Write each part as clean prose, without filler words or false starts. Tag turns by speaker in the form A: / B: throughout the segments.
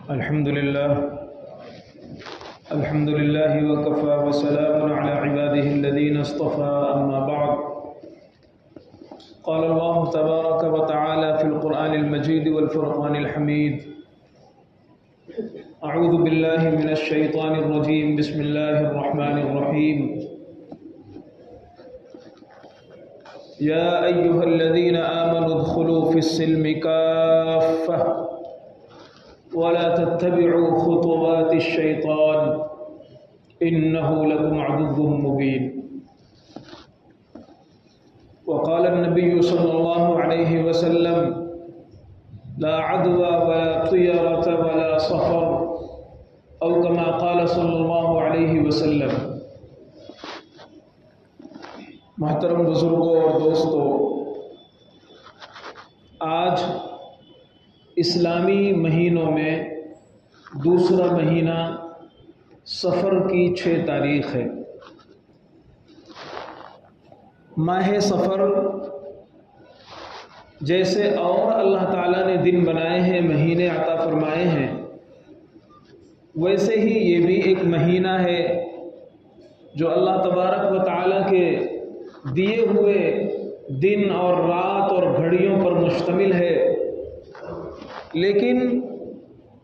A: الحمد لله وكفى وسلام على عباده الذين اصطفى أما بعد قال الله تبارك وتعالى في القرآن المجيد والفرقان الحميد أعوذ بالله من الشيطان الرجيم بسم الله الرحمن الرحيم يا أيها الذين آمنوا ادخلوا في السلم كافة ولا تتبعوا خطوات الشيطان إنه لكم عدو مبين وقال النبي صلى الله عليه وسلم لا عدوى ولا طيرة ولا صفر أو كما قال صلی اللہ علیہ وسلم۔ محترم بزرگوں اور دوستوں، آج اسلامی مہینوں میں دوسرا مہینہ صفر کی 6 تاریخ ہے۔ ماہ صفر جیسے اور اللہ تعالیٰ نے دن بنائے ہیں، مہینے عطا فرمائے ہیں، ویسے ہی یہ بھی ایک مہینہ ہے جو اللہ تبارک و تعالیٰ کے دیے ہوئے دن اور رات اور گھڑیوں پر مشتمل ہے، لیکن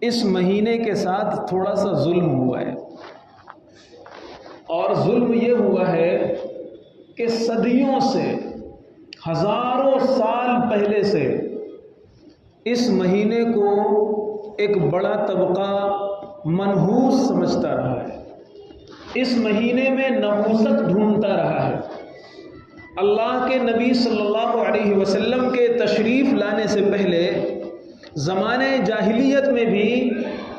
A: اس مہینے کے ساتھ تھوڑا سا ظلم ہوا ہے، اور ظلم یہ ہوا ہے کہ صدیوں سے، ہزاروں سال پہلے سے اس مہینے کو ایک بڑا طبقہ منحوس سمجھتا رہا ہے، اس مہینے میں نحوست ڈھونڈتا رہا ہے۔ اللہ کے نبی صلی اللہ علیہ وسلم کے تشریف لانے سے پہلے زمانے جاہلیت میں بھی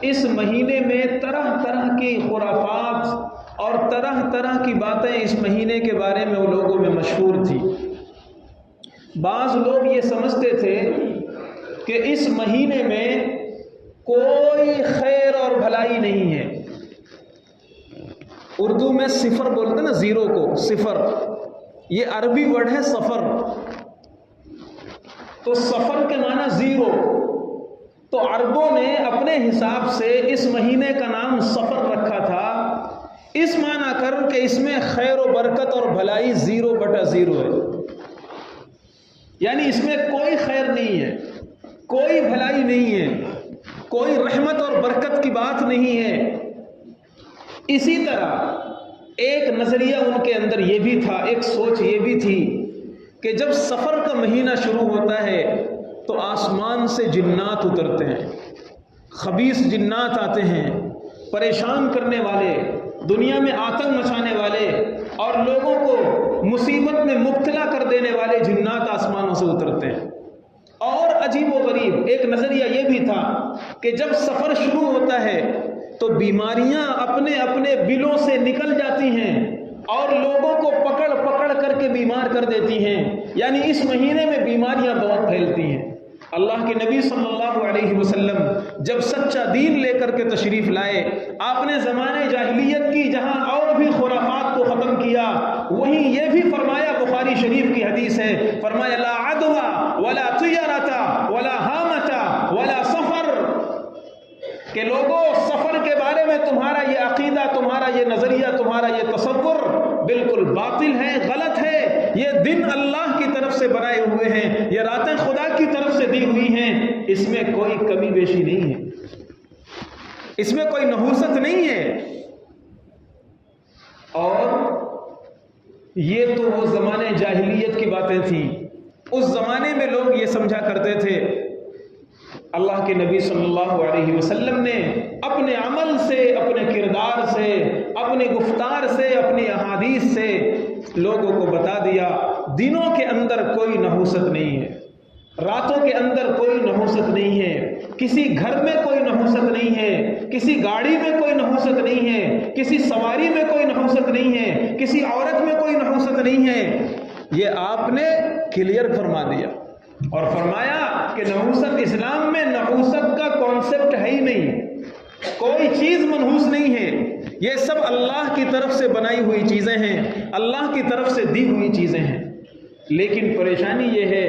A: اس مہینے میں طرح طرح کی خرافات اور طرح طرح کی باتیں اس مہینے کے بارے میں وہ لوگوں میں مشہور تھی۔ بعض لوگ یہ سمجھتے تھے کہ اس مہینے میں کوئی خیر اور بھلائی نہیں ہے۔ اردو میں صفر بولتے نا، زیرو کو صفر، یہ عربی ورڈ ہے صفر، تو صفر کے معنی زیرو، تو عربوں نے اپنے حساب سے اس مہینے کا نام صفر رکھا تھا، اس معنی کر کہ اس میں خیر و برکت اور بھلائی 0/0 ہے، یعنی اس میں کوئی خیر نہیں ہے، کوئی بھلائی نہیں ہے، کوئی رحمت اور برکت کی بات نہیں ہے۔ اسی طرح ایک نظریہ ان کے اندر یہ بھی تھا، ایک سوچ یہ بھی تھی کہ جب صفر کا مہینہ شروع ہوتا ہے تو آسمان سے جنات اترتے ہیں، خبیث جنات آتے ہیں، پریشان کرنے والے، دنیا میں آتنک مچانے والے اور لوگوں کو مصیبت میں مبتلا کر دینے والے جنات آسمانوں سے اترتے ہیں۔ اور عجیب و غریب ایک نظریہ یہ بھی تھا کہ جب سفر شروع ہوتا ہے تو بیماریاں اپنے اپنے بلوں سے نکل جاتی ہیں اور لوگوں کو پکڑ پکڑ کر کے بیمار کر دیتی ہیں، یعنی اس مہینے میں بیماریاں بہت پھیلتی ہیں۔ اللہ کے نبی صلی اللہ علیہ وسلم جب سچا دین لے کر کے تشریف لائے، آپ نے زمانے جاہلیت کی جہاں اور بھی خرافات کو ختم کیا، وہیں یہ بھی فرمایا، بخاری شریف کی حدیث ہے، فرمایا لا عدوى ولا طيرة ولا هامة ولا صفر، کہ لوگوں سفر کے بارے میں تمہارا یہ عقیدہ، تمہارا یہ نظریہ، تمہارا یہ تصور بالکل باطل ہے، غلط ہے۔ یہ دن اللہ کی طرف سے بنائے ہوئے ہیں، یہ راتیں خدا کی طرف سے دی ہوئی ہیں، اس میں کوئی کمی بیشی نہیں ہے، اس میں کوئی نحوست نہیں ہے۔ اور یہ تو وہ زمانے جاہلیت کی باتیں تھیں۔ اس زمانے میں لوگ یہ سمجھا کرتے تھے اللہ کے نبی صلی اللہ علیہ وسلم نے اپنے عمل سے، اپنے کردار سے، اپنی گفتار سے، اپنی احادیث سے لوگوں کو بتا دیا دنوں کے اندر کوئی نحوست نہیں ہے، راتوں کے اندر کوئی نحوست نہیں ہے، کسی گھر میں کوئی نحوست نہیں ہے، کسی گاڑی میں کوئی نحوست نہیں ہے، کسی سواری میں کوئی نحوست نہیں ہے، کسی عورت میں کوئی نحوست نہیں ہے۔ یہ آپ نے کلیئر فرما دیا اور فرمایا کہ نحوست، اسلام میں نحوست کا کانسیپٹ ہے ہی نہیں، کوئی چیز منحوس نہیں ہے، یہ سب اللہ کی طرف سے بنائی ہوئی چیزیں ہیں، اللہ کی طرف سے دی ہوئی چیزیں ہیں۔ لیکن پریشانی یہ ہے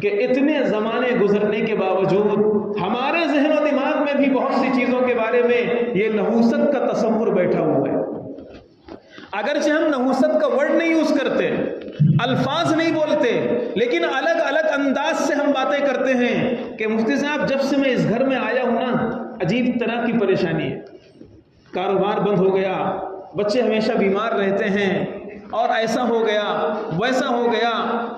A: کہ اتنے زمانے گزرنے کے باوجود ہمارے ذہن و دماغ میں بھی بہت سی چیزوں کے بارے میں یہ نحوست کا تصور بیٹھا ہوا ہے۔ اگرچہ ہم نحوست کا ورڈ نہیں یوز کرتے، الفاظ نہیں بولتے، لیکن الگ الگ انداز سے ہم باتیں کرتے ہیں کہ مفتی صاحب جب سے میں اس گھر میں آیا ہوں نا عجیب طرح کی پریشانی ہے، کاروبار بند ہو گیا، بچے ہمیشہ بیمار رہتے ہیں، اور ایسا ہو گیا ویسا ہو گیا۔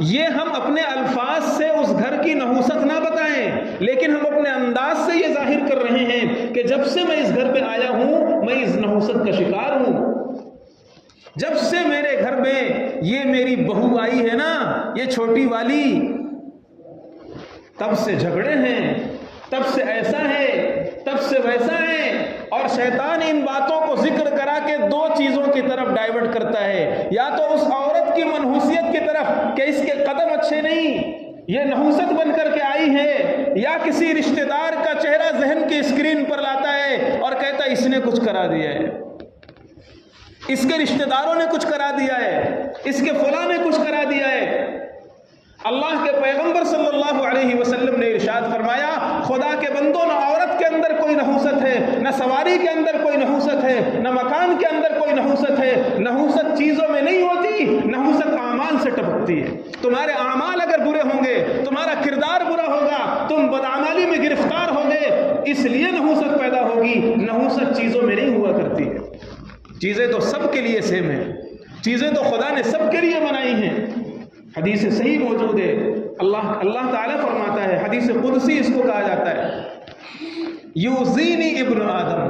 A: یہ ہم اپنے الفاظ سے اس گھر کی نحوست نہ بتائیں، لیکن ہم اپنے انداز سے یہ ظاہر کر رہے ہیں کہ جب سے میں اس گھر پہ آیا ہوں میں اس نحوست کا شکار ہوں۔ جب سے میرے گھر میں یہ میری بہو آئی ہے نا، یہ چھوٹی والی، تب سے جھگڑے ہیں، تب سے ایسا ہے، تب سے ویسا ہے، اور شیطان ان باتوں کو ذکر کرا کے دو چیزوں کی طرف ڈائیورٹ کرتا ہے، یا تو اس عورت کی منحوسیت کی طرف کہ اس کے قدم اچھے نہیں، یہ نحوست بن کر کے آئی ہے، یا کسی رشتہ دار کا چہرہ ذہن کی اسکرین پر لاتا ہے اور کہتا ہے اس نے کچھ کرا دیا ہے، اس کے رشتہ داروں نے کچھ کرا دیا ہے، اس کے فلاں نے کچھ کرا دیا ہے۔ اللہ کے پیغمبر صلی اللہ علیہ وسلم نے ارشاد فرمایا، خدا کے بندوں، نہ عورت کے اندر کوئی نحوست ہے، نہ سواری کے اندر کوئی نحوست ہے، نہ مکان کے اندر کوئی نحوست ہے۔ نحوست چیزوں میں نہیں ہوتی، نحوست اعمال سے ٹپکتی ہے۔ تمہارے اعمال اگر برے ہوں گے، تمہارا کردار برا ہوگا، تم بدعمالی میں گرفتار ہوگے، اس لیے نحوست پیدا ہوگی۔ نحوست چیزوں میں نہیں ہوا کرتی ہے۔ چیزیں تو سب کے لیے سیم ہیں، چیزیں تو خدا نے سب کے لیے بنائی ہیں۔ حدیث صحیح موجود ہے، اللہ تعالیٰ فرماتا ہے، حدیث قدسی اس کو کہا جاتا ہے، یوزینی ابن آدم،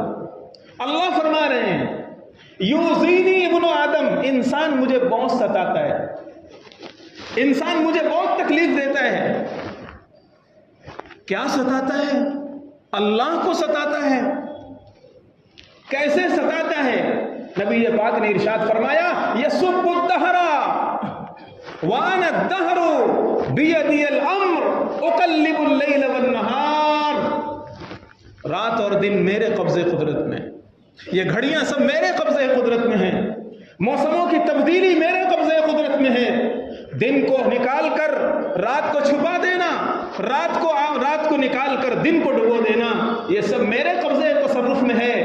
A: اللہ فرما رہے ہیں یوزینی ابن آدم، انسان مجھے بہت ستاتا ہے، انسان مجھے بہت تکلیف دیتا ہے۔ کیا ستاتا ہے؟ اللہ کو ستاتا ہے۔ کیسے ستاتا ہے؟ نبی پاک نے ارشاد فرمایا، یسب الدہر وانا الدہر بیدی الامر اقلب اللیل والنہار، رات اور دن میرے قبضے قدرت میں، یہ گھڑیاں سب میرے قبضے قدرت میں ہیں، موسموں کی تبدیلی میرے قبضے قدرت میں ہے، دن کو نکال کر رات کو چھپا دینا، رات کو نکال کر دن کو ڈبو دینا، یہ سب میرے قبضے تصرف میں ہے۔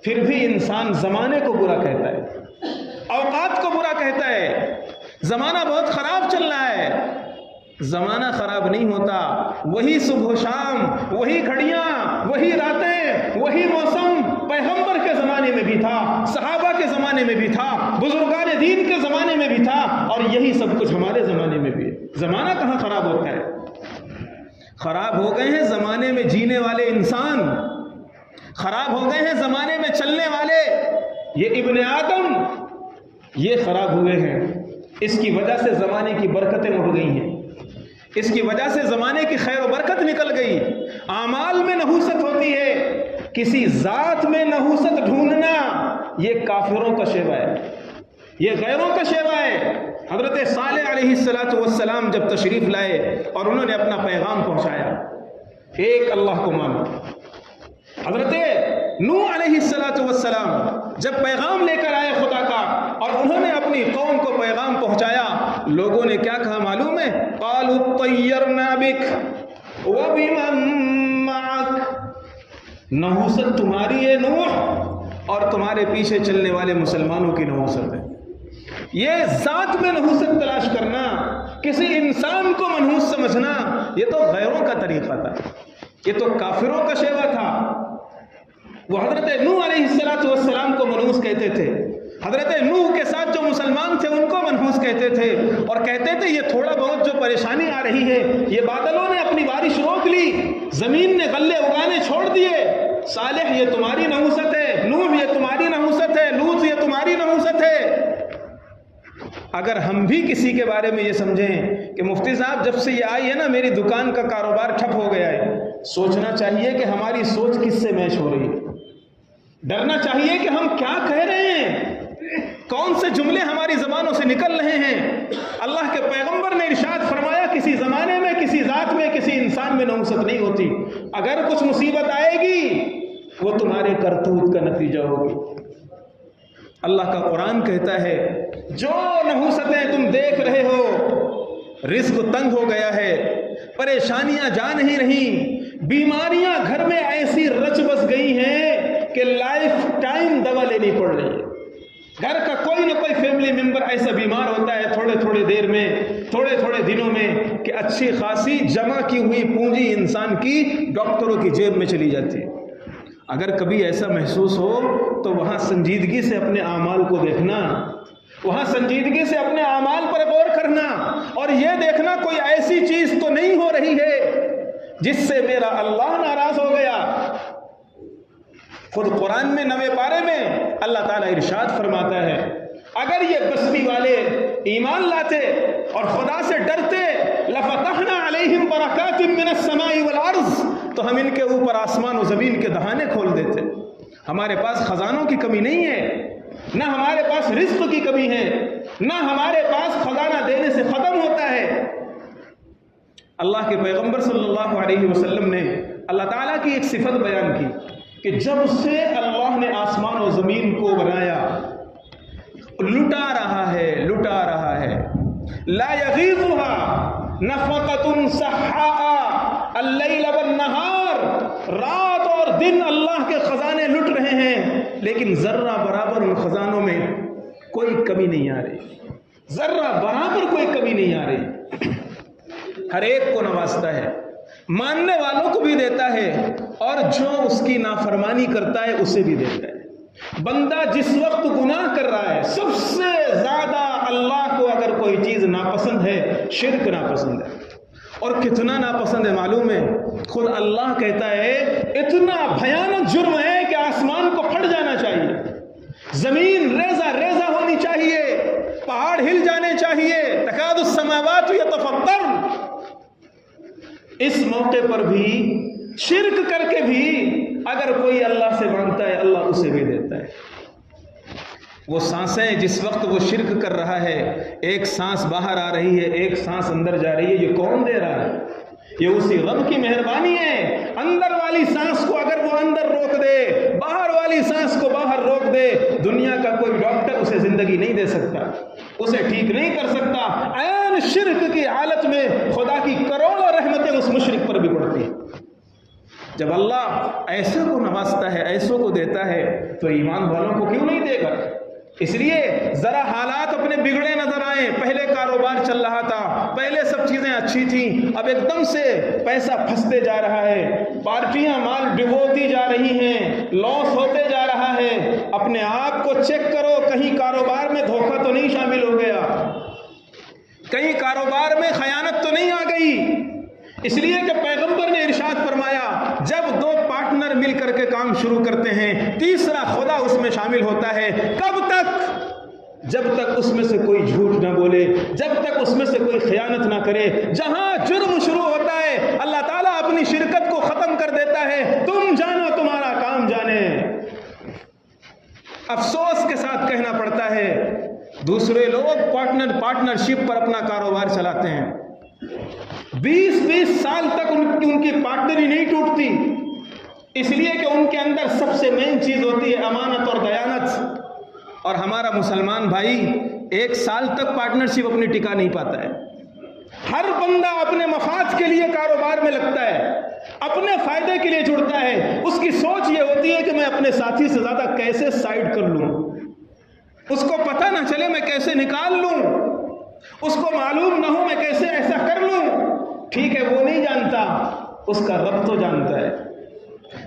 A: پھر بھی انسان زمانے کو برا کہتا ہے، اوقات کو برا کہتا ہے، زمانہ بہت خراب چل رہا ہے۔ زمانہ خراب نہیں ہوتا، وہی صبح و شام، وہی گھڑیاں، وہی راتیں، وہی موسم پیغمبر کے زمانے میں بھی تھا، صحابہ کے زمانے میں بھی تھا، بزرگان دین کے زمانے میں بھی تھا، اور یہی سب کچھ ہمارے زمانے میں بھی ہے۔ زمانہ کہاں خراب ہوتا ہے؟ خراب ہو گئے ہیں زمانے میں جینے والے انسان، خراب ہو گئے ہیں زمانے میں چلنے والے، یہ ابن آدم یہ خراب ہوئے ہیں۔ اس کی وجہ سے زمانے کی برکتیں اٹھ گئی ہیں، اس کی وجہ سے زمانے کی خیر و برکت نکل گئی۔ اعمال میں نحوست ہوتی ہے، کسی ذات میں نحوست ڈھونڈنا یہ کافروں کا شیوا ہے، یہ غیروں کا شیوا ہے۔ حضرت صالح علیہ السلام جب تشریف لائے اور انہوں نے اپنا پیغام پہنچایا، ایک اللہ کو مانو۔ حضرت نوح علیہ السلام جب پیغام لے کر آئے خدا کا اور انہوں نے اپنی قوم کو پیغام پہنچایا، لوگوں نے کیا کہا معلوم ہے؟ قالوا طیرنا بک وبمن معک، نحوست تمہاری ہے نوح، اور تمہارے پیچھے چلنے والے مسلمانوں کی نحوست ہے۔ یہ ذات میں نحوست تلاش کرنا، کسی انسان کو منحوس سمجھنا، یہ تو غیروں کا طریقہ تھا، یہ تو کافروں کا شیوا تھا۔ وہ حضرت نوح علیہ السلام کو منحوس کہتے تھے، حضرت نوح کے ساتھ جو مسلمان تھے ان کو منحوس کہتے تھے، اور کہتے تھے یہ تھوڑا بہت جو پریشانی آ رہی ہے، یہ بادلوں نے اپنی بارش روک لی، زمین نے غلے اگانے چھوڑ دیے، صالح یہ تمہاری نحوست ہے، نوح یہ تمہاری نحوست ہے، لوط یہ تمہاری نحوست ہے۔ اگر ہم بھی کسی کے بارے میں یہ سمجھیں کہ مفتی صاحب جب سے یہ آئی ہے نا میری دکان کا کاروبار ٹھپ ہو گیا ہے، سوچنا چاہیے کہ ہماری سوچ کس سے میچ ہو رہی ہے، ڈرنا چاہیے کہ ہم کیا کہہ رہے ہیں، کون سے جملے ہماری زبانوں سے نکل رہے ہیں۔ اللہ کے پیغمبر نے ارشاد فرمایا، کسی زمانے میں، کسی ذات میں، کسی انسان میں نحوست نہیں ہوتی، اگر کچھ مصیبت آئے گی وہ تمہارے کرتوت کا نتیجہ ہوگی۔ اللہ کا قرآن کہتا ہے جو نحوستیں تم دیکھ رہے ہو، رزق تنگ ہو گیا ہے، پریشانیاں جا نہیں رہی، بیماریاں گھر میں ایسی رچ بس گئی ہیں کہ لائف ٹائم دوا لینی پڑ رہی ہے۔ گھر کا کوئی نہ کوئی فیملی ممبر ایسا بیمار ہوتا ہے تھوڑے تھوڑے دیر میں، تھوڑے تھوڑے دنوں میں، کہ اچھی خاصی جمع کی ہوئی پونجی انسان کی ڈاکٹروں کی جیب میں چلی جاتی ہے۔ اگر کبھی ایسا محسوس ہو تو وہاں سنجیدگی سے اپنے اعمال کو دیکھنا، وہاں سنجیدگی سے اپنے اعمال پر غور کرنا، اور یہ دیکھنا کوئی ایسی چیز تو نہیں ہو رہی ہے جس سے میرا اللہ ناراض ہو گیا۔ خود قرآن میں 9ویں پارے میں اللہ تعالیٰ ارشاد فرماتا ہے، اگر یہ بستی والے ایمان لاتے اور خدا سے ڈرتے، لفتحنا علیہم برکات من السماء والارض، تو ہم ان کے اوپر آسمان و زمین کے دہانے کھول دیتے۔ ہمارے پاس خزانوں کی کمی نہیں ہے، نہ ہمارے پاس رزق کی کمی ہے، نہ ہمارے پاس خزانہ دینے سے ختم ہوتا ہے۔ اللہ کے پیغمبر صلی اللہ علیہ وسلم نے اللہ تعالیٰ کی ایک صفت بیان کی کہ جب سے اللہ نے آسمان و زمین کو بنایا، لٹا رہا ہے، لا یغیضها نفقۃ سحاء اللیل والنہار، رات اور دن اللہ کے خزانے لٹ رہے ہیں، لیکن ذرہ برابر ان خزانوں میں کوئی کمی نہیں آ رہی، ذرہ برابر کوئی کمی نہیں آ رہی۔ ہر ایک کو نوازتا ہے، ماننے والوں کو بھی دیتا ہے، اور جو اس کی نافرمانی کرتا ہے اسے بھی دیتا ہے۔ بندہ جس وقت گناہ کر رہا ہے، سب سے زیادہ اللہ کو اگر کوئی چیز ناپسند ہے، شرک ناپسند ہے۔ اور کتنا ناپسند ہے معلوم ہے؟ خود اللہ کہتا ہے اتنا بھیانک جرم ہے کہ آسمان کو پھٹ جانا چاہیے، زمین ریزہ ریزہ ہونی چاہیے، پہاڑ ہل جانے چاہیے، تکاد السماوات یتفطرن۔ اس موقع پر بھی شرک کر کے بھی اگر کوئی اللہ سے مانگتا ہے، اللہ اسے بھی دیتا ہے۔ وہ سانسیں جس وقت وہ شرک کر رہا ہے، ایک سانس باہر آ رہی ہے، ایک سانس اندر جا رہی ہے، یہ کون دے رہا ہے؟ یہ اسی رب کی مہربانی ہے۔ اندر والی سانس کو اگر وہ اندر روک دے، باہر والی سانس کو باہر روک دے، دنیا کا کوئی ڈاکٹر اسے زندگی نہیں دے سکتا، اسے ٹھیک نہیں کر سکتا۔ عین شرک کی حالت میں خدا کی کروڑوں رحمتیں اس مشرک پر بھی پڑتی ہیں۔ جب اللہ ایسے کو نوازتا ہے، ایسوں کو دیتا ہے، تو ایمان والوں کو کیوں نہیں دے گا؟ اس لیے ذرا حالات اپنے بگڑے نظر آئیں، پہلے کاروبار چل رہا تھا، پہلے سب چیزیں اچھی تھیں، اب ایک دم سے پیسہ پھنستے جا رہا ہے، پارٹیاں مال ڈبوتی جا رہی ہیں، لاس ہوتے جا رہا ہے۔ اپنے آپ کو چیک کرو، کہیں کاروبار میں دھوکہ تو نہیں شامل ہو گیا، کہیں کاروبار میں خیانت تو نہیں آ گئی۔ اس لیے کہ پیغمبر نے ارشاد فرمایا، جب دو پارٹنر مل کر کے کام شروع کرتے ہیں، تیسرا خدا اس میں شامل ہوتا ہے۔ کب تک؟ جب تک اس میں سے کوئی جھوٹ نہ بولے، جب تک اس میں سے کوئی خیانت نہ کرے۔ جہاں جرم شروع ہوتا ہے، اللہ تعالیٰ اپنی شرکت کو ختم کر دیتا ہے، تم جانو تمہارا کام جانے۔ افسوس کے ساتھ کہنا پڑتا ہے، دوسرے لوگ پارٹنرشپ پر اپنا کاروبار چلاتے ہیں، 20 سال تک ان کی پارٹنری نہیں ٹوٹتی، اس لیے کہ ان کے اندر سب سے مین چیز ہوتی ہے امانت اور دیانت۔ اور ہمارا مسلمان بھائی 1 سال تک پارٹنرشپ اپنی ٹکا نہیں پاتا ہے۔ ہر بندہ اپنے مفاد کے لیے کاروبار میں لگتا ہے، اپنے فائدے کے لیے جڑتا ہے، اس کی سوچ یہ ہوتی ہے کہ میں اپنے ساتھی سے زیادہ کیسے سائڈ کر لوں، اس کو پتہ نہ چلے میں کیسے نکال لوں، اس کو معلوم نہ ہو میں کیسے ایسا کر لوں۔ ٹھیک ہے، وہ نہیں جانتا، اس کا رب تو جانتا ہے،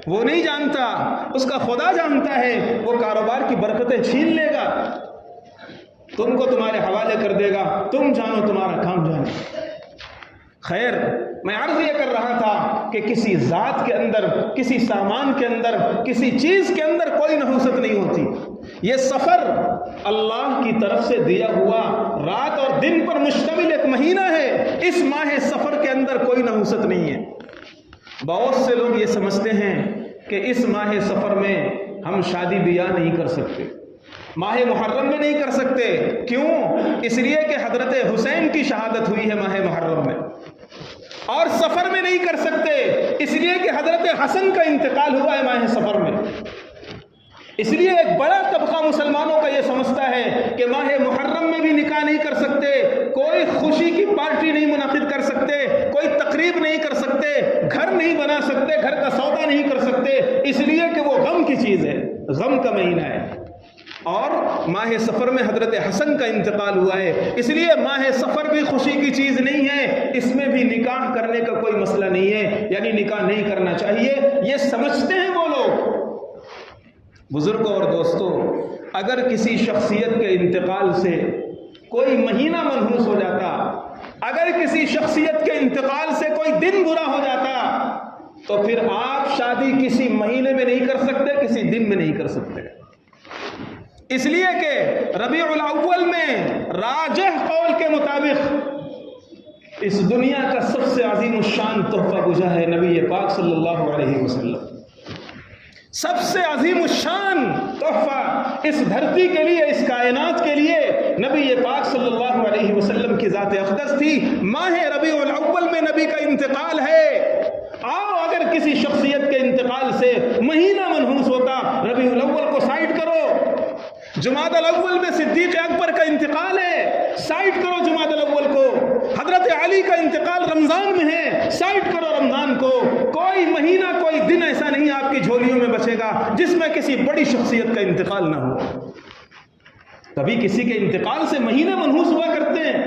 A: وہ نہیں جانتا، اس کا خدا جانتا ہے۔ وہ کاروبار کی برکتیں چھین لے گا، تم کو تمہارے حوالے کر دے گا، تم جانو تمہارا کام جانے۔ خیر، میں عرض یہ کر رہا تھا کہ کسی ذات کے اندر، کسی سامان کے اندر، کسی چیز کے اندر کوئی نحوست نہیں ہوتی۔ یہ سفر اللہ کی طرف سے دیا ہوا رات اور دن پر مشتمل ایک مہینہ ہے، اس ماہ سفر کے اندر کوئی نحوست نہیں ہے۔ بہت سے لوگ یہ سمجھتے ہیں کہ اس ماہ سفر میں ہم شادی بیاہ نہیں کر سکتے، ماہ محرم میں نہیں کر سکتے۔ کیوں؟ اس لیے کہ حضرت حسین کی شہادت ہوئی ہے ماہ محرم میں، اور سفر میں نہیں کر سکتے اس لیے کہ حضرت حسن کا انتقال ہوا ہے ماہ سفر میں۔ اس لیے ایک بڑا طبقہ مسلمانوں کا یہ سمجھتا ہے کہ ماہ محرم میں بھی نکاح نہیں کر سکتے، کوئی خوشی کی پارٹی نہیں منعقد کر سکتے، کوئی تقریب نہیں کر سکتے، گھر نہیں بنا سکتے، گھر کا سودا نہیں کر سکتے، اس لیے کہ وہ غم کی چیز ہے، غم کا مہینہ ہے۔ اور ماہ سفر میں حضرت حسن کا انتقال ہوا ہے، اس لیے ماہ سفر بھی خوشی کی چیز نہیں ہے، اس میں بھی نکاح کرنے کا کوئی مسئلہ نہیں ہے، یعنی نکاح نہیں کرنا چاہیے، یہ سمجھتے ہیں وہ لوگ۔ بزرگوں اور دوستوں، اگر کسی شخصیت کے انتقال سے کوئی مہینہ منحوس ہو جاتا، اگر کسی شخصیت کے انتقال سے کوئی دن برا ہو جاتا، تو پھر آپ شادی کسی مہینے میں نہیں کر سکتے، کسی دن میں نہیں کر سکتے، اس لیے کہ ربیع الاول میں راجح قول کے مطابق اس دنیا کا سب سے عظیم الشان تحفہ گزا ہے نبی پاک صلی اللہ علیہ وسلم۔ سب سے عظیم الشان تحفہ اس دھرتی کے لیے، اس کائنات کے لیے نبی پاک صلی اللہ علیہ وسلم کی ذات اقدس تھی۔ ماہ ربیع الاول میں نبی کا انتقال ہے۔ آؤ، اگر کسی شخصیت کے انتقال سے مہینہ منحوس ہوتا، ربیع الاول کو سائڈ کرو، جمادی الاول میں صدیق اکبر کا انتقال ہے، سائڈ کرو جمادی الاول کو، حضرت علی کا انتقال رمضان میں ہے، سائڈ کرو رمضان کو۔ کوئی مہینہ، کوئی دن ایسا نہیں آپ کی جھولیوں میں بچے گا جس میں کسی بڑی شخصیت کا انتقال نہ ہو۔ کبھی کسی کے انتقال سے مہینے منحوس ہوا کرتے ہیں،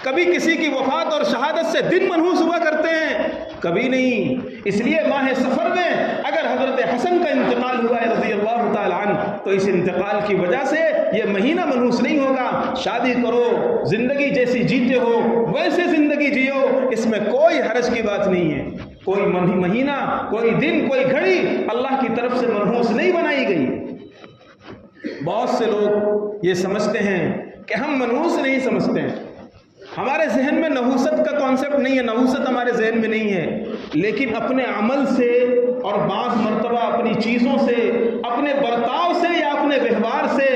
A: کبھی کسی کی وفات اور شہادت سے دن منحوس ہوا کرتے ہیں، کبھی نہیں۔ اس لیے ماہ سفر میں اگر حضرت حسن کا انتقال ہوا ہے رضی اللہ تعالی عنہ، تو اس انتقال کی وجہ سے یہ مہینہ منحوس نہیں ہوگا۔ شادی کرو، زندگی جیسی جیتے ہو ویسے زندگی جیو، اس میں کوئی حرج کی بات نہیں ہے۔ کوئی مہینہ، کوئی دن، کوئی گھڑی اللہ کی طرف سے منحوس نہیں بنائی گئی۔ بہت سے لوگ یہ سمجھتے ہیں کہ ہم منحوس نہیں سمجھتے ہیں، ہمارے ذہن میں نحوست کا کانسیپٹ نہیں ہے، نحوست ہمارے ذہن میں نہیں ہے، لیکن اپنے عمل سے اور بعض مرتبہ اپنی چیزوں سے، اپنے برتاؤ سے یا اپنے ویوہار سے،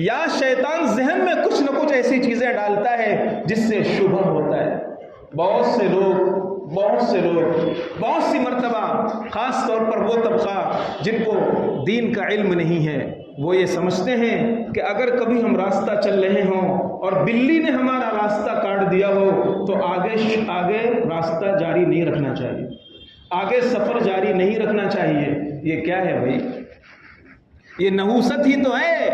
A: یا شیطان ذہن میں کچھ نہ کچھ ایسی چیزیں ڈالتا ہے جس سے شبہ ہوتا ہے۔ بہت سے لوگ بہت سی مرتبہ، خاص طور پر وہ طبقہ جن کو دین کا علم نہیں ہے، وہ یہ سمجھتے ہیں کہ اگر کبھی ہم راستہ چل رہے ہوں اور بلی نے ہمارا راستہ کاٹ دیا ہو تو آگے راستہ جاری نہیں رکھنا چاہیے، آگے سفر جاری نہیں رکھنا چاہیے۔ یہ کیا ہے بھائی؟ یہ نحوست ہی تو ہے۔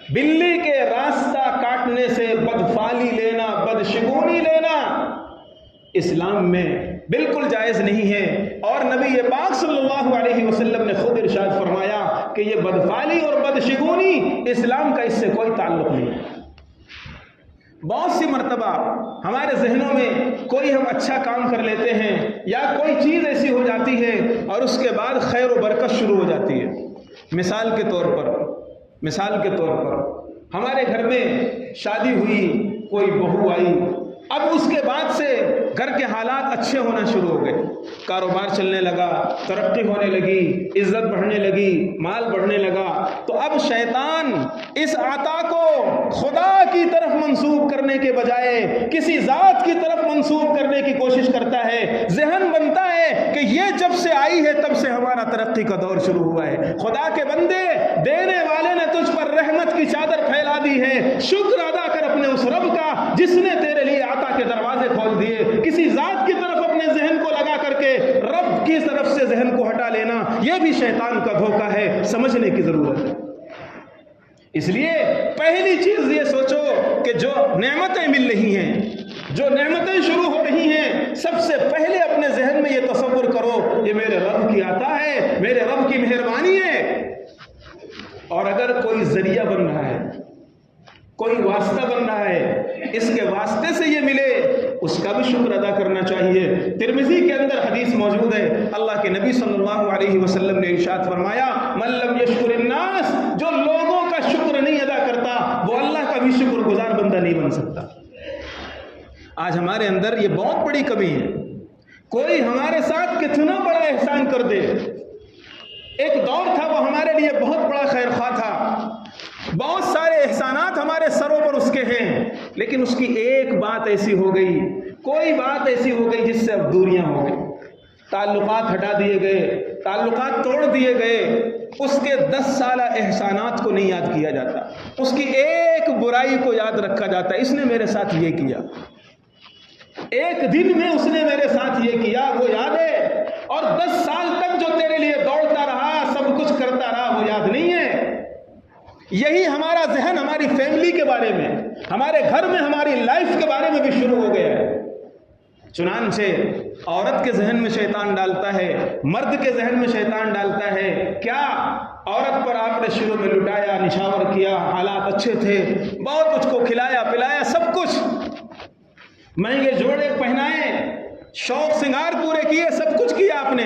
A: بلی کے راستہ کاٹنے سے بدفعلی لینا، بدشگونی لینا اسلام میں بالکل جائز نہیں ہے، اور نبی پاک صلی اللہ علیہ وسلم نے خود ارشاد فرمایا کہ یہ بدفعلی اور بدشگونی اسلام کا اس سے کوئی تعلق نہیں ہے۔ بہت سی مرتبہ ہمارے ذہنوں میں کوئی ہم اچھا کام کر لیتے ہیں یا کوئی چیز ایسی ہو جاتی ہے اور اس کے بعد خیر و برکت شروع ہو جاتی ہے۔ مثال کے طور پر ہمارے گھر میں شادی ہوئی، کوئی بہو آئی، اب اس کے بعد سے گھر کے حالات اچھے ہونا شروع ہو گئے، کاروبار چلنے لگا، ترقی ہونے لگی، عزت بڑھنے لگی، مال بڑھنے لگا، تو اب شیطان اس عطا کو خدا کی طرف منسوب کرنے کے بجائے کسی ذات کی طرف منسوب کرنے کی کوشش کرتا ہے۔ ذہن بنتا ہے کہ یہ جب سے آئی ہے تب سے ہمارا ترقی کا دور شروع ہوا ہے۔ خدا کے بندے، دینے والے نے تجھ پر رحمت کی چادر پھیلا دی ہے، شکر ادا کر اپنے اس رب کا جس نے تیرے لیے عطا کے دروازے کھول دیے۔ کسی ذات کی طرف اپنے ذہن کو لگا کر کے رب کی طرف سے ذہن کو ہٹا لینا، یہ بھی شیطان کا دھوکہ ہے، سمجھنے کی ضرورت ہے۔ اس لیے پہلی چیز یہ سوچو کہ جو نعمتیں مل رہی ہیں، جو نعمتیں شروع ہو رہی ہیں، سب سے پہلے اپنے ذہن میں یہ تصور کرو یہ میرے رب کی عطا ہے، میرے رب کی مہربانی ہے۔ اور اگر کوئی ذریعہ بن رہا ہے، کوئی واسطہ بن رہا ہے، اس کے واسطے سے یہ ملے، اس کا بھی شکر ادا کرنا چاہیے۔ ترمذی کے اندر حدیث موجود ہے، اللہ کے نبی صلی اللہ علیہ وسلم نے ارشاد فرمایا، من لم یشکر الناس، جو لوگوں کا شکر نہیں ادا کرتا وہ اللہ کا بھی شکر گزار بندہ نہیں بن سکتا۔ آج ہمارے اندر یہ بہت بڑی کمی ہے، کوئی ہمارے ساتھ کتنا بڑا احسان کر دے، ایک دور تھا وہ ہمارے لیے بہت بڑا خیر خواہ تھا، بہت سارے احسانات ہمارے سروں پر اس کے ہیں، لیکن اس کی ایک بات ایسی ہو گئی، کوئی بات ایسی ہو گئی جس سے اب دوریاں ہو گئی، تعلقات ہٹا دیے گئے، تعلقات توڑ دیے گئے، اس کے 10 سالہ احسانات کو نہیں یاد کیا جاتا، اس کی ایک برائی کو یاد رکھا جاتا ہے، اس نے میرے ساتھ یہ کیا۔ ایک دن میں اس نے میرے ساتھ یہ کیا وہ یاد ہے، اور 10 سال تک جو تیرے لیے دوڑتا رہا، سب کچھ کرتا رہا، وہ یاد نہیں ہے۔ یہی ہمارا ذہن ہماری فیملی کے بارے میں، ہمارے گھر میں، ہماری لائف کے بارے میں بھی شروع ہو گیا ہے۔ چنانچہ عورت کے ذہن میں شیطان ڈالتا ہے، مرد کے ذہن میں شیطان ڈالتا ہے، کیا عورت پر آپ نے شروع میں لٹایا، نشاور کیا، حالات اچھے تھے، بہت کچھ کو کھلایا پلایا، سب کچھ مہنگے جوڑے پہنائے، شوق سنگار پورے کیے، سب کچھ کیا آپ نے،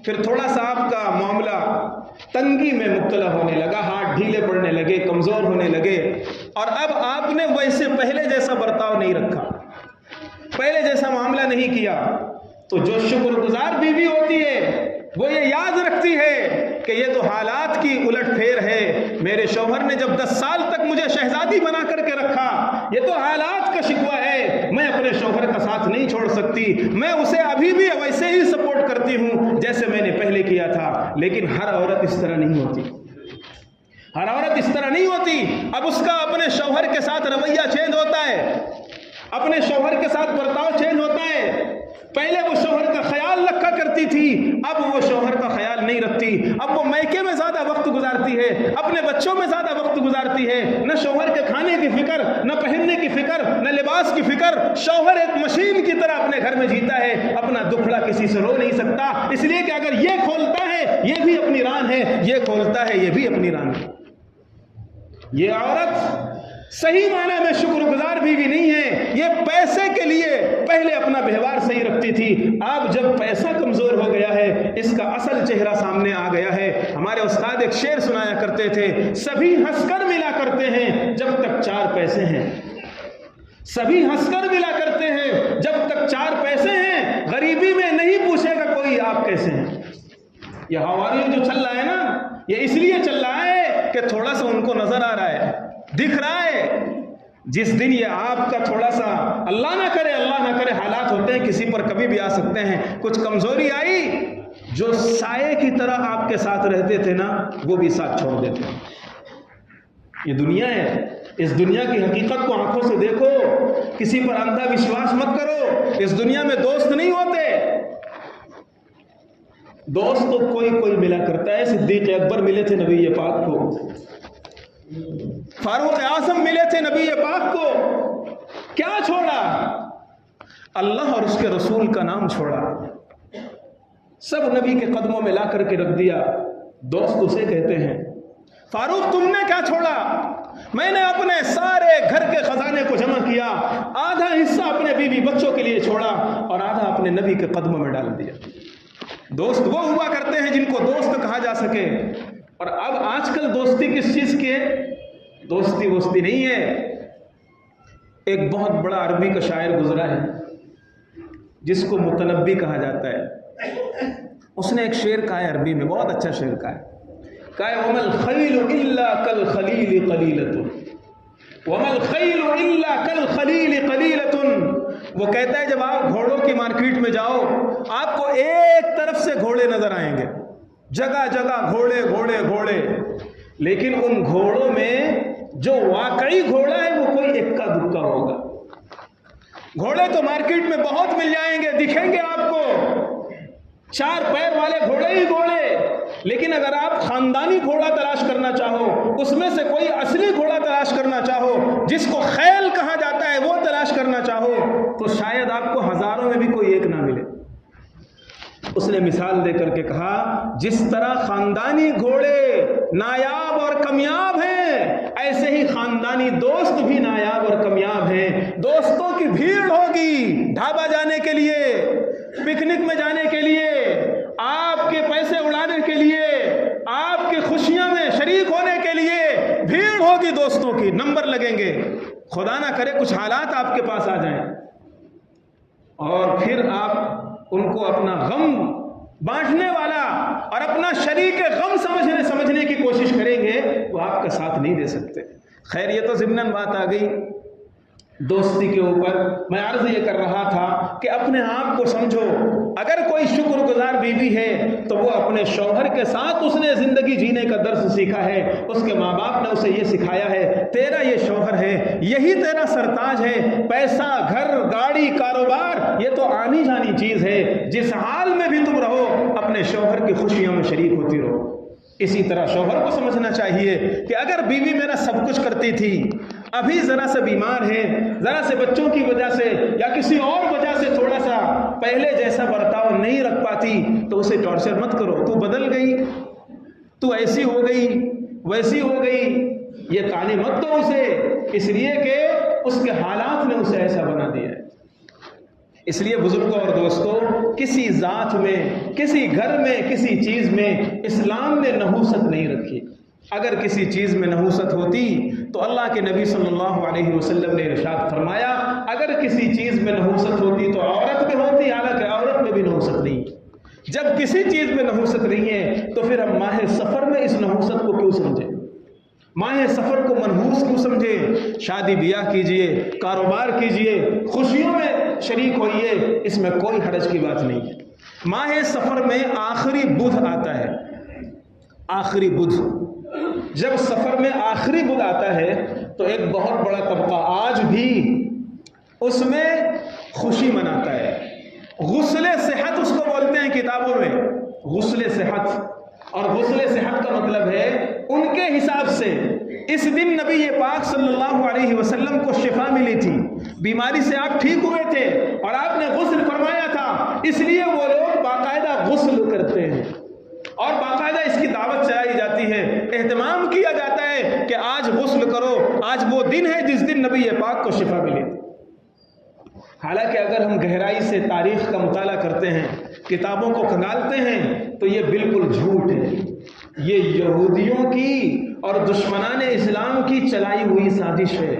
A: پھر تھوڑا سا آپ کا معاملہ تنگی میں مبتلا ہونے لگا، ہاتھ ڈھیلے پڑنے لگے، کمزور ہونے لگے، اور اب آپ نے ویسے پہلے جیسا برتاؤ نہیں رکھا، پہلے جیسا معاملہ نہیں کیا، تو جو شکر گزار بیوی ہوتی ہے وہ یہ یاد رکھتی ہے کہ یہ تو حالات کی الٹ پھیر ہے، میرے شوہر نے جب 10 سال تک مجھے شہزادی بنا کر کے رکھا، یہ تو حالات کا شکوہ ہے، میں اپنے شوہر کا ساتھ نہیں چھوڑ سکتی، میں اسے ابھی بھی ویسے ہی سپورٹ کرتی ہوں جیسے میں نے پہلے کیا تھا۔ لیکن ہر عورت اس طرح نہیں ہوتی، ہر عورت اس طرح نہیں ہوتی۔ اب اس کا اپنے شوہر کے ساتھ رویہ چینج ہوتا ہے، اپنے شوہر کے ساتھ برتاؤ چینج ہوتا ہے۔ پہلے وہ شوہر کا خیال رکھا کرتی تھی، اب وہ شوہر کا خیال نہیں رکھتی، اب وہ میکے میں زیادہ وقت گزارتی ہے، اپنے بچوں میں زیادہ وقت گزارتی ہے، نہ شوہر کے کھانے کی فکر، نہ پہننے کی فکر، نہ لباس کی فکر۔ شوہر ایک مشین کی طرح اپنے گھر میں جیتا ہے، اپنا دکھڑا کسی سے رو نہیں سکتا، اس لیے کہ اگر یہ کھولتا ہے یہ بھی اپنی ران ہے، یہ کھولتا ہے یہ بھی اپنی ران ہے۔ یہ عورت صحیح معنی میں شکر گزار بیوی نہیں ہے، یہ پیسے کے لیے پہلے اپنا ویوہار صحیح رکھتی تھی، اب جب پیسہ کمزور ہو گیا ہے، اس کا اصل چہرہ سامنے آ گیا ہے۔ ہمارے استاد ایک شعر سنایا کرتے تھے، سبھی ہنس کر ملا کرتے ہیں جب تک 4 پیسے ہیں، سبھی ہنس کر ملا کرتے ہیں جب تک 4 پیسے ہیں، غریبی میں نہیں پوچھے گا کوئی آپ کیسے ہیں۔ یہ ہماری جو چل رہا ہے نا، یہ اس لیے چل رہا ہے کہ تھوڑا سا ان کو نظر آ رہا ہے، دکھ رہا ہے۔ جس دن یہ آپ کا تھوڑا سا اللہ نہ کرے حالات ہوتے ہیں، کسی پر کبھی بھی آ سکتے ہیں، کچھ کمزوری آئی، جو سائے کی طرح آپ کے ساتھ رہتے تھے نا وہ بھی ساتھ چھوڑ دیتے ہیں۔ یہ دنیا ہے، اس دنیا کی حقیقت کو آنکھوں سے دیکھو، کسی پر اندھا وشواس مت کرو۔ اس دنیا میں دوست نہیں ہوتے، دوست تو کوئی ملا کرتا ہے۔ صدیق اکبر ملے تھے نبی پاک کو، فاروق اعظم ملے تھے نبی پاک کو، کیا چھوڑا؟ اللہ اور اس کے رسول کا نام چھوڑا، سب نبی کے قدموں میں لا کر کے رکھ دیا۔ دوست اسے کہتے ہیں۔ فاروق تم نے کیا چھوڑا؟ میں نے اپنے سارے گھر کے خزانے کو جمع کیا، آدھا حصہ اپنے بیوی بچوں کے لیے چھوڑا اور آدھا اپنے نبی کے قدموں میں ڈال دیا۔ دوست وہ ہوا کرتے ہیں جن کو دوست کہا جا سکے، اور اب آج کل دوستی کس چیز کی ہے؟ دوستی وستی نہیں ہے۔ ایک بہت بڑا عربی کا شاعر گزرا ہے جس کو متنبی کہا جاتا ہے، اس نے ایک شعر کہا ہے عربی میں، بہت اچھا شعر کہا ہے، وَمَا الْخَيْلُ إِلَّا كَالْخَلِيلِ قَلِيلَةٌ وَمَا الْخَيْلُ إِلَّا كَالْخَلِيلِ قَلِيلَةٌ۔ وہ کہتا ہے جب آپ گھوڑوں کی مارکیٹ میں جاؤ، آپ کو ایک طرف سے گھوڑے نظر آئیں گے، جگہ جگہ گھوڑے، لیکن ان گھوڑوں میں جو واقعی گھوڑا ہے وہ کوئی اکا دکا ہوگا۔ گھوڑے تو مارکیٹ میں بہت مل جائیں گے، دکھیں گے آپ کو، 4 پیر والے گھوڑے ہی گھوڑے، لیکن اگر آپ خاندانی گھوڑا تلاش کرنا چاہو، اس میں سے کوئی اصلی گھوڑا تلاش کرنا چاہو، جس کو خیل کہا جاتا ہے، وہ تلاش کرنا چاہو، تو شاید آپ کو ہزاروں میں بھی کوئی ایک نہ ملے۔ اس نے مثال دے کر کے کہا، جس طرح خاندانی گھوڑے نایاب اور کامیاب ہیں، ایسے ہی خاندانی دوست بھی نایاب اور کامیاب ہیں۔ دوستوں کی بھیڑ ہوگی ڈھابا جانے کے لیے، پکنک میں جانے کے لیے، آپ کے پیسے اڑانے کے لیے، آپ کی خوشیاں میں شریک ہونے کے لیے بھیڑ ہوگی دوستوں کی، نمبر لگیں گے۔ خدا نہ کرے کچھ حالات آپ کے پاس آ جائیں اور پھر آپ ان کو اپنا غم بانٹنے والا اور اپنا شریک غم سمجھنے کی کوشش کریں گے، وہ آپ کا ساتھ نہیں دے سکتے۔ خیر، یہ تو ضمناً بات آ گئی دوستی کے اوپر۔ میں عرض یہ کر رہا تھا کہ اپنے آپ کو سمجھو، اگر کوئی شکر گزار بیوی ہے تو وہ اپنے شوہر کے ساتھ اس نے زندگی جینے کا درس سیکھا ہے، اس کے ماں باپ نے اسے یہ سکھایا ہے تیرا یہ شوہر ہے، یہی تیرا سرتاج ہے، پیسہ، گھر، گاڑی، کاروبار یہ تو آنی جانی چیز ہے، جس حال میں بھی تم رہو اپنے شوہر کی خوشیوں میں شریک ہوتی رہو۔ اسی طرح شوہر کو سمجھنا چاہیے کہ اگر بیوی میرا سب کچھ کرتی تھی، ابھی ذرا سے بیمار ہے، ذرا سے بچوں کی وجہ سے یا کسی اور وجہ سے تھوڑا سا پہلے جیسا برتاؤ نہیں رکھ پاتی، تو اسے ٹارچر مت کرو، تو بدل گئی، تو ایسی ہو گئی، ویسی ہو گئی، یہ تانے مت دو اسے، اس لیے کہ اس کے حالات نے اسے ایسا بنا دیا ہے۔ اس لیے بزرگوں اور دوستوں، کسی ذات میں، کسی گھر میں، کسی چیز میں اسلام نے نحوست نہیں رکھی۔ اگر کسی چیز میں نحوست ہوتی تو اللہ کے نبی صلی اللہ علیہ وسلم نے ارشاد فرمایا اگر کسی چیز میں نحوست ہوتی تو عورت میں ہوتی، حالانکہ عورت میں بھی نحوست نہیں۔ جب کسی چیز میں نحوست نہیں ہے تو پھر ہم ماہ سفر میں اس نحوست کو کیوں سمجھیں؟ ماہ سفر کو منحوس کیوں سمجھیں؟ شادی بیاہ کیجئے، کاروبار کیجئے، خوشیوں میں شریک ہوئیے، اس میں کوئی حرج کی بات نہیں ہے۔ ماہ سفر میں آخری بدھ آتا ہے، آخری بدھ، جب سفر میں آخری بدھ آتا ہے تو ایک بہت بڑا طبقہ آج بھی اس میں خوشی مناتا ہے۔ غسل صحت اس کو بولتے ہیں کتابوں میں، غسل صحت، اور غسل صحت کا مطلب ہے ان کے حساب سے اس دن نبی پاک صلی اللہ علیہ وسلم کو شفا ملی تھی، بیماری سے آپ ٹھیک ہوئے تھے اور آپ نے غسل فرمایا تھا، اس لیے وہ لوگ باقاعدہ غسل کرتے ہیں اور باقاعدہ اس کی دعوت چلائی جاتی ہے، اہتمام کیا جاتا ہے کہ آج غسل کرو، آج وہ دن ہے جس دن نبی پاک کو شفا ملی تھی۔ حالانکہ اگر ہم گہرائی سے تاریخ کا مطالعہ کرتے ہیں، کتابوں کو کھنگالتے ہیں تو یہ بالکل جھوٹ ہے، یہ یہودیوں کی اور دشمنان اسلام کی چلائی ہوئی سازش ہے۔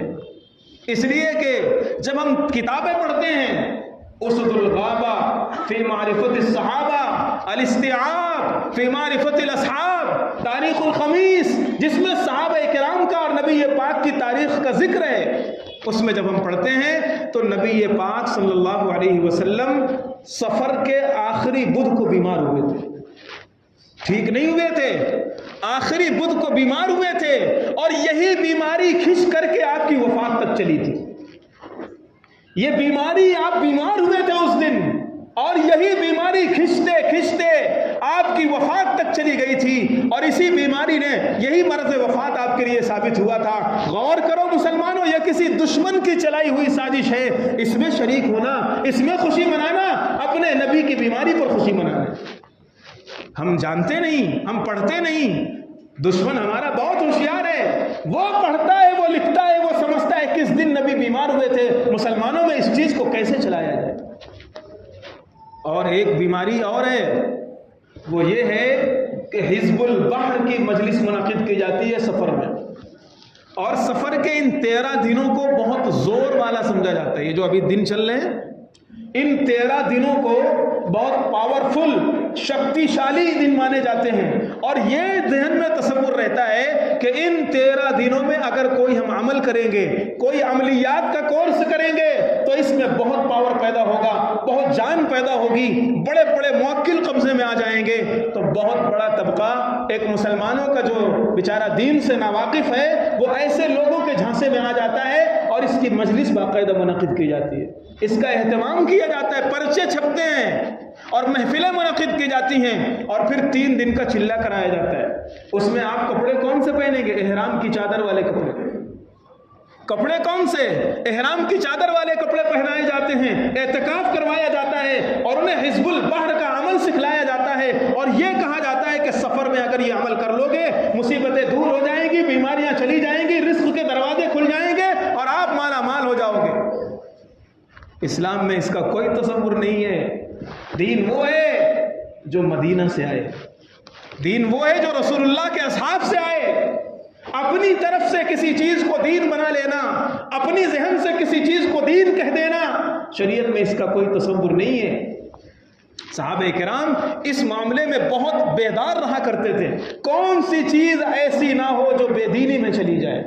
A: اس لیے کہ جب ہم کتابیں پڑھتے ہیں، اسد الغابہ فی معرفت الصحابہ، الاستیعاب فی معرفت الاصحاب، تاریخ الخمیس جس میں صحابہ کرام کا اور نبی پاک کی تاریخ کا ذکر ہے، اس میں جب ہم پڑھتے ہیں تو نبی پاک صلی اللہ علیہ وسلم سفر کے آخری بدھ کو بیمار ہوئے تھے، ٹھیک نہیں ہوئے تھے، آخری بدھ کو بیمار ہوئے تھے، اور یہی بیماری کھنچ کر کے آپ کی وفات تک چلی تھی۔ یہ بیماری، آپ بیمار ہوئے تھے اس دن، اور یہی بیماری کھنچتے کھنچتے آپ کی وفات تک چلی گئی تھی، اور اسی بیماری نے، یہی مرض وفات آپ کے لیے ثابت ہوا تھا۔ غور کرو مسلمانوں، یہ کسی دشمن کی چلائی ہوئی سازش ہے، اس میں شریک ہونا، اس میں خوشی منانا، اپنے نبی کی بیماری پر خوشی منانا۔ ہم جانتے نہیں، ہم پڑھتے نہیں، دشمن ہمارا بہت ہوشیار ہے، وہ پڑھتا ہے، وہ لکھتا ہے، وہ سمجھتا ہے کس دن نبی بیمار ہوئے تھے، مسلمانوں میں اس چیز کو کیسے چلایا جائے۔ اور ایک بیماری اور ہے، وہ یہ ہے کہ حزب البحر کی مجلس منعقد کی جاتی ہے سفر میں، اور سفر کے ان 13 دنوں کو بہت زور والا سمجھا جاتا ہے۔ یہ جو ابھی دن چل رہے ہیں، ان 13 دنوں کو بہت پاورفل، شکتیشالی دن مانے جاتے ہیں، اور یہ ذہن میں تصور رہتا ہے کہ ان 13 دنوں میں اگر کوئی ہم عمل کریں گے، کوئی عملیات کا کورس کریں گے تو اس میں بہت پاور پیدا ہوگا، بہت جان پیدا ہوگی، بڑے بڑے موکل قبضے میں آ جائیں گے۔ تو بہت بڑا طبقہ ایک مسلمانوں کا جو بیچارہ دین سے ناواقف ہے، وہ ایسے لوگوں کے جھانسے میں آ جاتا ہے، اور اس کی مجلس باقاعدہ منعقد کی جاتی ہے، اس کا اہتمام کیا جاتا ہے، پرچے چھپتے ہیں اور محفلیں منعقد کی جاتی ہیں، اور پھر 3 دن کا چلہ کرایا جاتا ہے۔ اس میں آپ کپڑے کون سے پہنیں گے؟ احرام کی چادر والے کپڑے۔ کپڑے کون سے؟ احرام کی چادر والے کپڑے پہنائے جاتے ہیں، اعتکاف کروایا جاتا ہے، اور انہیں حزب البحر کا عمل سکھلایا جاتا ہے، اور یہ کہا جاتا ہے کہ سفر میں اگر یہ عمل کر لو گے مصیبتیں دور ہو جائیں گی، بیماریاں چلی جائیں گی، رزق کے دروازے کھل جائیں گے، اور آپ مالا مال ہو جاؤ گے۔ اسلام میں اس کا کوئی تصور نہیں ہے۔ دین وہ ہے جو مدینہ سے آئے، دین وہ ہے جو رسول اللہ کے اصحاب سے آئے۔ اپنی طرف سے کسی چیز کو دین بنا لینا، اپنی ذہن سے کسی چیز کو دین کہہ دینا، شریعت میں اس کا کوئی تصور نہیں ہے۔ صحابہ کرام اس معاملے میں بہت بیدار رہا کرتے تھے، کون سی چیز ایسی نہ ہو جو بے دینی میں چلی جائے،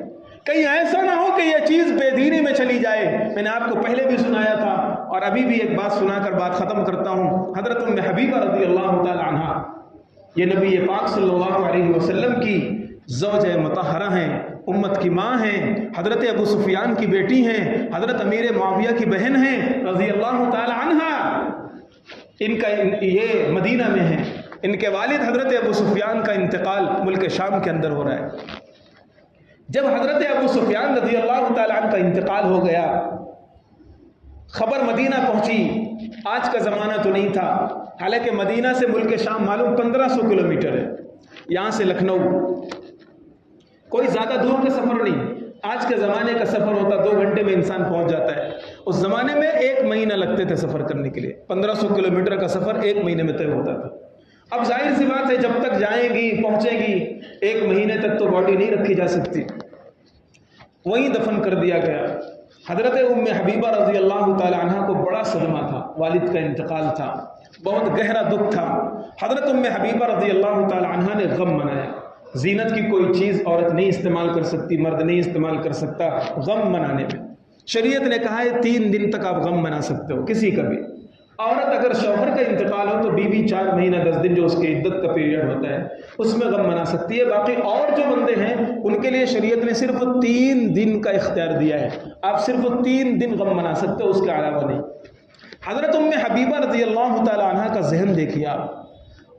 A: کہیں ایسا نہ ہو کہ یہ چیز بے دینی میں چلی جائے۔ میں نے آپ کو پہلے بھی سنایا تھا اور ابھی بھی ایک بات سنا کر بات ختم کرتا ہوں۔ حضرت ام حبیبہ رضی اللہ تعالی عنہ یہ نبی پاک صلی اللہ علیہ وسلم کی زوجہ مطہرہ ہیں، امت کی ماں ہیں، حضرت ابو سفیان کی بیٹی ہیں، حضرت امیر معاویہ کی بہن ہیں رضی اللہ تعالی عنہ۔ ان کا یہ مدینہ میں ہیں، ان کے والد حضرت ابو سفیان کا انتقال ملک شام کے اندر ہو رہا ہے۔ جب حضرت ابو سفیان رضی اللہ تعالی عنہ کا انتقال ہو گیا، خبر مدینہ پہنچی۔ آج کا زمانہ تو نہیں تھا، حالانکہ مدینہ سے ملک شام معلوم 1500 کلومیٹر ہے، یہاں سے لکھنؤ کوئی زیادہ دور کا سفر نہیں۔ آج کے زمانے کا سفر ہوتا 2 گھنٹے میں انسان پہنچ جاتا ہے، اس زمانے میں 1 مہینہ لگتے تھے سفر کرنے کے لیے۔ 1500 کلومیٹر کا سفر 1 مہینے میں طے ہوتا تھا۔ اب ظاہر سی بات ہے جب تک جائیں گی پہنچے گی 1 مہینے تک تو باڈی نہیں رکھی جا سکتی، وہیں دفن کر دیا گیا۔ حضرت ام حبیبہ رضی اللہ تعالی عنہ کو بڑا صدمہ تھا، والد کا انتقال تھا، بہت گہرا دکھ تھا۔ حضرت ام حبیبہ رضی اللہ تعالی عنہ نے غم منایا۔ زینت کی کوئی چیز عورت نہیں استعمال کر سکتی، مرد نہیں استعمال کر سکتا غم منانے میں۔ شریعت نے کہا ہے 3 دن تک آپ غم منا سکتے ہو کسی کا بھی۔ عورت اگر شوہر کا انتقال ہو تو بیوی 4 مہینہ 10 دن جو اس کی عدت کا پیریڈ ہوتا ہے اس میں غم منا سکتی ہے۔ باقی اور جو بندے ہیں ان کے لیے شریعت نے صرف 3 دن کا اختیار دیا ہے، آپ صرف 3 دن غم منا سکتے ہو، اس کے علاوہ نہیں۔ حضرت ام حبیبہ رضی اللہ تعالی عنہ کا ذہن دیکھیے آپ،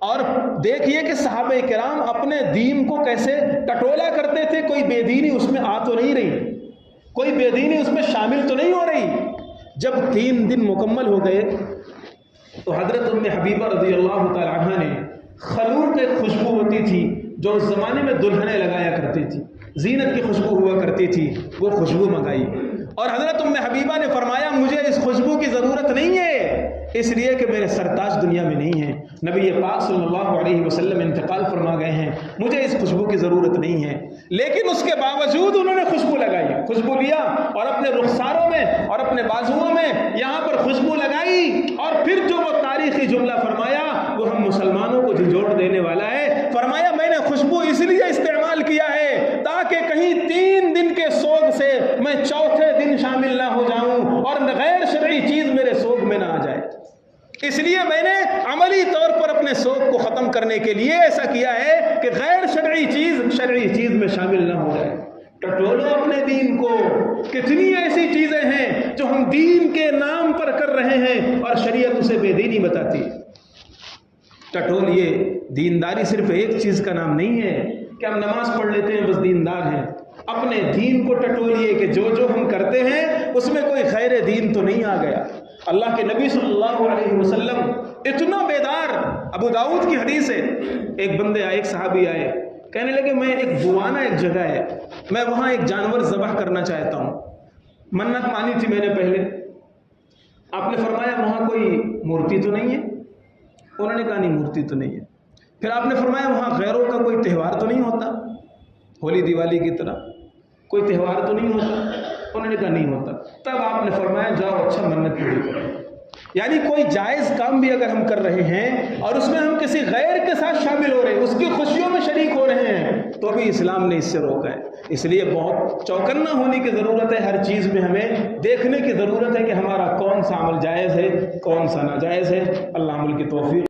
A: اور دیکھیے کہ صحابہ کرام اپنے دین کو کیسے ٹٹولا کرتے تھے۔ کوئی بے دینی اس میں آ تو نہیں رہی، کوئی بے دینی اس میں شامل تو نہیں ہو رہی۔ جب 3 دن مکمل ہو گئے تو حضرت ام حبیبہ رضی اللہ تعالی عنہ نے خلوط ایک خوشبو ہوتی تھی جو اس زمانے میں دلہنیں لگایا کرتی تھی، زینت کی خوشبو ہوا کرتی تھی، وہ خوشبو منگائی۔ اور حضرت ام حبیبہ نے فرمایا مجھے اس خوشبو کی ضرورت نہیں ہے، اس لیے کہ میرے سرتاج دنیا میں نہیں ہے، نبی پاک صلی اللہ علیہ وسلم انتقال فرما گئے ہیں، مجھے اس خوشبو کی ضرورت نہیں ہے۔ لیکن اس کے باوجود انہوں نے خوشبو لگائی، خوشبو لیا اور اپنے رخساروں میں اور اپنے بازوؤں میں یہاں پر خوشبو لگائی، اور پھر جو وہ تاریخی جملہ فرمایا وہ ہم مسلمانوں کو جھنجھوڑ دینے والا ہے۔ فرمایا میں نے خوشبو اس لیے استعمال کیا ہے تاکہ کہیں 3 دن کے سوگ سے میں 4تھے دن شامل نہ ہو جاؤں اور غیر شرعی چیز میرے سوگ میں نہ آ جائے۔ اس لیے میں نے عملی طور پر اپنے سوگ کو ختم کرنے کے لیے ایسا کیا ہے کہ غیر شرعی چیز شرعی چیز میں شامل نہ ہو جائے۔ ٹٹولو اپنے دین کو، کتنی ایسی چیزیں ہیں جو ہم دین کے نام پر کر رہے ہیں اور شریعت اسے بے دینی بتاتی ہے۔ ٹٹولیے، دینداری صرف ایک چیز کا نام نہیں ہے کہ ہم نماز پڑھ لیتے ہیں بس دیندار ہیں۔ اپنے دین کو ٹٹولیے کہ جو ہم کرتے ہیں اس میں کوئی خیر دین تو نہیں آ گیا۔ اللہ کے نبی صلی اللہ علیہ وسلم اتنا بیدار، ابو داؤد کی حدیث ہے، ایک بندے آئے، ایک صحابی آئے، کہنے لگے میں ایک بوانا ایک جگہ ہے، میں وہاں ایک جانور ذبح کرنا چاہتا ہوں، منت مانی تھی میں نے پہلے۔ آپ نے فرمایا وہاں کوئی مورتی تو نہیں ہے؟ انہوں نے کہا نہیں مورتی تو نہیں ہے۔ پھر آپ نے فرمایا وہاں غیروں کا کوئی تہوار تو نہیں ہوتا، ہولی دیوالی کی طرح کوئی تہوار تو نہیں ہوتا؟ انہوں نے کہا نہیں ہوتا۔ تب آپ نے فرمایا جاؤ اچھا منت پوری کرو۔ یعنی کوئی جائز کام بھی اگر ہم کر رہے ہیں اور اس میں ہم کسی غیر کے ساتھ شامل ہو رہے ہیں، اس کی خوشیوں میں شریک ہو رہے ہیں، تو بھی اسلام نے اس سے روکا ہے۔ اس لیے بہت چوکنا ہونے کی ضرورت ہے، ہر چیز میں ہمیں دیکھنے کی ضرورت ہے کہ ہمارا کون سا عمل جائز ہے کون سا ناجائز ہے۔ اللہ عمل کی توفیق